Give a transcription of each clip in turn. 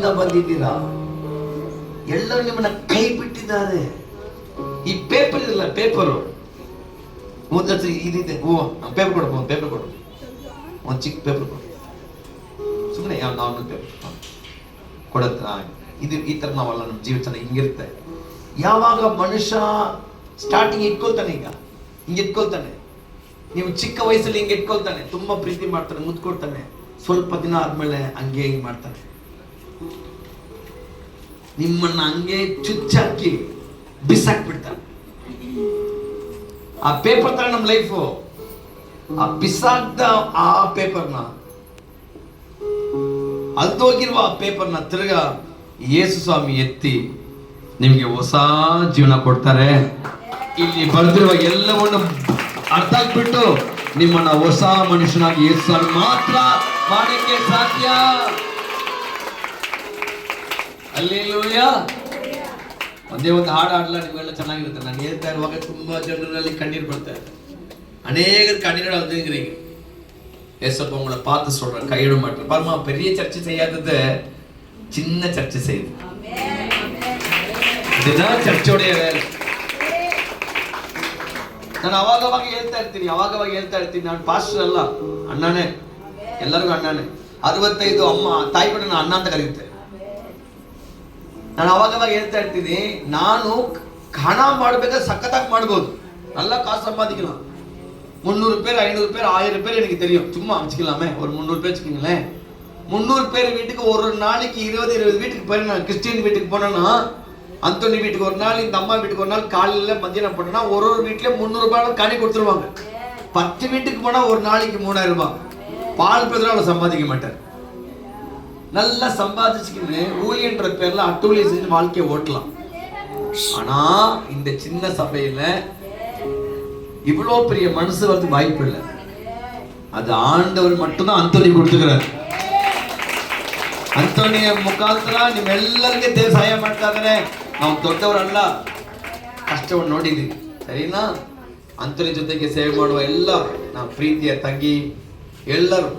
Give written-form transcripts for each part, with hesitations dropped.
ಎಲ್ಲಿಂದ ಬಂದಿದ್ದೀರಾ? ಎಲ್ಲರೂ ನಿಮ್ಮನ್ನ ಕೈ ಬಿಟ್ಟಿದ್ದಾರೆ. ಈ ಪೇಪರ್ ಇಲ್ಲ, ಪೇಪರು ಒಂದ್ಸತಿ ಇದಿದೆ. ಪೇಪರ್ ಕೊಡಪ್ಪ, ಒಂದು ಪೇಪರ್ ಕೊಡು, ಒಂದು ಚಿಕ್ಕ ಪೇಪರ್ ಕೊಡು. ಸುಮ್ಮನೆ ಯಾವ ನಾರ್ಮಲ್ ಪೇಪರ್ ಕೊಡತ್ತ. ಇದು ಈ ಥರ ನಾವಲ್ಲ, ನಮ್ಮ ಜೀವಿತ ಹಿಂಗಿರುತ್ತೆ. ಯಾವಾಗ ಮನುಷ್ಯ ಸ್ಟಾರ್ಟಿಂಗ್ ಇಟ್ಕೊಳ್ತಾನೆ, ಈಗ ಹಿಂಗೆ ಇಟ್ಕೊಳ್ತಾನೆ, ನೀವು ಚಿಕ್ಕ ವಯಸ್ಸಲ್ಲಿ ಹಿಂಗೆ ಇಟ್ಕೊಳ್ತಾನೆ, ತುಂಬಾ ಪ್ರೀತಿ ಮಾಡ್ತಾನೆ, ಮುದ್ಕೊಳ್ತಾನೆ. ಸ್ವಲ್ಪ ದಿನ ಆದ್ಮೇಲೆ ಹಂಗೆ ಹಿಂಗೆ ಮಾಡ್ತಾನೆ, ನಿಮ್ಮನ್ನ ಹಂಗೆ ಚುಚ್ಚಾಕಿ ಬಿಸಾಕ್ಬಿಡ್ತಾನೆ. ಆ ಪೇಪರ್ ತರ ನಮ್ಮ ಲೈಫು. ಆ ಬಿಸಾಕ್ದ ಆ ಪೇಪರ್ನ, ಅಲ್ದೋಗಿರುವ ಆ ಪೇಪರ್ನ ತಿರ್ಗಾ ಯೇಸು ಸ್ವಾಮಿ ಎತ್ತಿ ನಿಮ್ಗೆ ಹೊಸ ಜೀವನ ಕೊಡ್ತಾರೆ. ಇಲ್ಲಿ ಬರೆದಿರುವ ಎಲ್ಲವನ್ನು ಅರ್ಥ ಆಗ್ಬಿಟ್ಟು ನಿಮ್ಮನ್ನ ಹೊಸ ಮನುಷ್ಯನಾಗಿ ಯೇಸು ಸ್ವಾಮಿ ಮಾತ್ರ ಮಾಡಕ್ಕೆ ಸಾಧ್ಯ. ಹಲ್ಲೆಲೂಯಾ. ಒಂದೇ ಒಂದು ಹಾಡು ಹಾಡಲ್ಲ, ನಿಮ್ಗೆಲ್ಲ ಚೆನ್ನಾಗಿರುತ್ತೆ. ನಾನು ಹೇಳ್ತಾ ಇರುವಾಗ ತುಂಬಾ ಜನರಲ್ಲಿ கண்ணீர் ಬರ್ತಾ ಇದೆ. அநேகர் கண்ணீர் அழுதுங்கிறீங்க. ஏசப்பா உங்களை பார்த்து சொல்றேன், கையிட மாட்டேன். பாருமா, பெரிய சர்ச்சை செய்யாதது சின்ன சர்ச்சை செய்யுது. இதுதான் சர்ச்சோடைய வேலை. ನಾನು ಅವಾಗ ಹೇಳ್ತಾ ಇರ್ತೀನಿ, ನಾನು ಪಾಸ್ಟರ್ ಅಲ್ಲ, ಅಣ್ಣನೇ, ಎಲ್ಲರಿಗೂ ಅಣ್ಣನೇ. 65 ಅಮ್ಮ ತಾಯಿ ಕೂಡ ನಾನು ಅಣ್ಣ ಅಂತ ಕರೀತೆ. ನಾನು ಅವಾಗ ಹೇಳ್ತಾ ಇರ್ತೀನಿ, ನಾನು ಹಣ ಮಾಡ್ಬೇಕಾದ್ರೆ ಸಖತ್ತಾಗಿ ಮಾಡ್ಬೋದು, நல்ல காசு சம்பாதிக்கலாம். 300 பேர் 500 பேர் 1000 பேர் எனக்கு தெரியும். சும்மா வச்சுக்கலாமே, ஒரு 300 பேர் வச்சுக்கீங்களேன். 300 பேர் வீட்டுக்கு ஒரு நாளைக்கு 20 வீட்டுக்கு போய், நான் கிறிஸ்டியன் வீட்டுக்கு போனேன்னா, அந்தோனி வீட்டுக்கு ஒரு நாள், இந்த அம்மா வீட்டுக்கு ஒரு நாள், காலையில மத்தியானம் போனேன்னா ஒரு வீட்லயே 300 ரூபாய் காணி கொடுத்துருவாங்க. 10 வீட்டுக்கு போனா ஒரு நாளைக்கு 3000 ரூபாய். பால் பேர் அவ்வளவு சம்பாதிக்க மாட்டார். நல்லா சம்பாதிச்சுக்கின்னு ஊழியன்ற பேர்ல அட்டூழிய செஞ்சு வாழ்க்கையை ஓட்டலாம். ஆனா இந்த சின்ன சபையில இவ்வளவு பெரிய மனசு வரது வாய்ப்பு இல்லை. அது ஆண்டவர் மட்டும்தான் அந்தோனி கொடுத்துக்கிறார். ಅಂತೋನಿಯ ಮುಖಾಂತರ ನಿಮ್ಮೆಲ್ಲರಿಗೆ ದೇವ ಸಹಾಯ ಮಾಡ್ತಾ ಇದ್ದಾನೆ. ನಾವು ದೊಡ್ಡವರಲ್ಲ, ಕಷ್ಟವನ್ನು ನೋಡಿದ್ದೀವಿ, ಸರಿನಾ? ಅಂತೋನಿ ಜೊತೆಗೆ ಸೇವೆ ಮಾಡುವ ಎಲ್ಲ ನಾವು ಪ್ರೀತಿಯ ತಂಗಿ ಎಲ್ಲರೂ,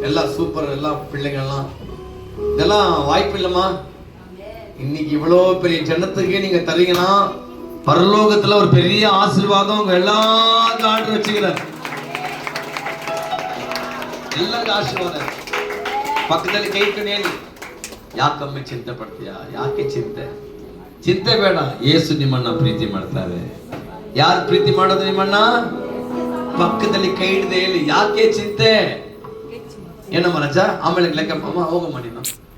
ಎಲ್ಲ சூப்பர், ಎಲ್ಲ பிள்ளைங்கள்ல இதெல்லாம் வாய்ப்பு இல்லைம்மா. இன்னைக்கு இவ்வளோ பெரிய ஜனத்துக்கு நீங்க தரீங்கன்னா, பரலோகத்துல ஒரு பெரிய ஆசீர்வாதம் உங்க எல்லாருக்கும் ஆர்டர் வச்சுக்கிறார். ಎಲ್ಲರಿಗೂ ಆಶೀರ್ವಾದ. ಪಕ್ಕದಲ್ಲಿ ಕೈ ಇಟ್ಟು ಹೇಳಿ, ಯಾಕಮ್ಮೆ ಚಿಂತೆ ಪಡ್ತೀಯಾ? ಯಾಕೆ ಚಿಂತೆ ಬೇಡ. ಯೇಸು ನಿಮ್ಮನ್ನ ಪ್ರೀತಿ ಮಾಡ್ತಾರೆ. ಯಾರು ಪ್ರೀತಿ ಮಾಡೋದು ನಿಮ್ಮನ್ನ? ಪಕ್ಕದಲ್ಲಿ ಕೈ ಹಿಡಿದು ಹೇಳಿ, ಯಾಕೆ ಚಿಂತೆ? ಏನಮ್ಮ ರಜಾ, ಆಮೇಲೆ ಲೆಕ್ಕಪ್ಪ ಹೋಗಮ್ಮ ನೀನು.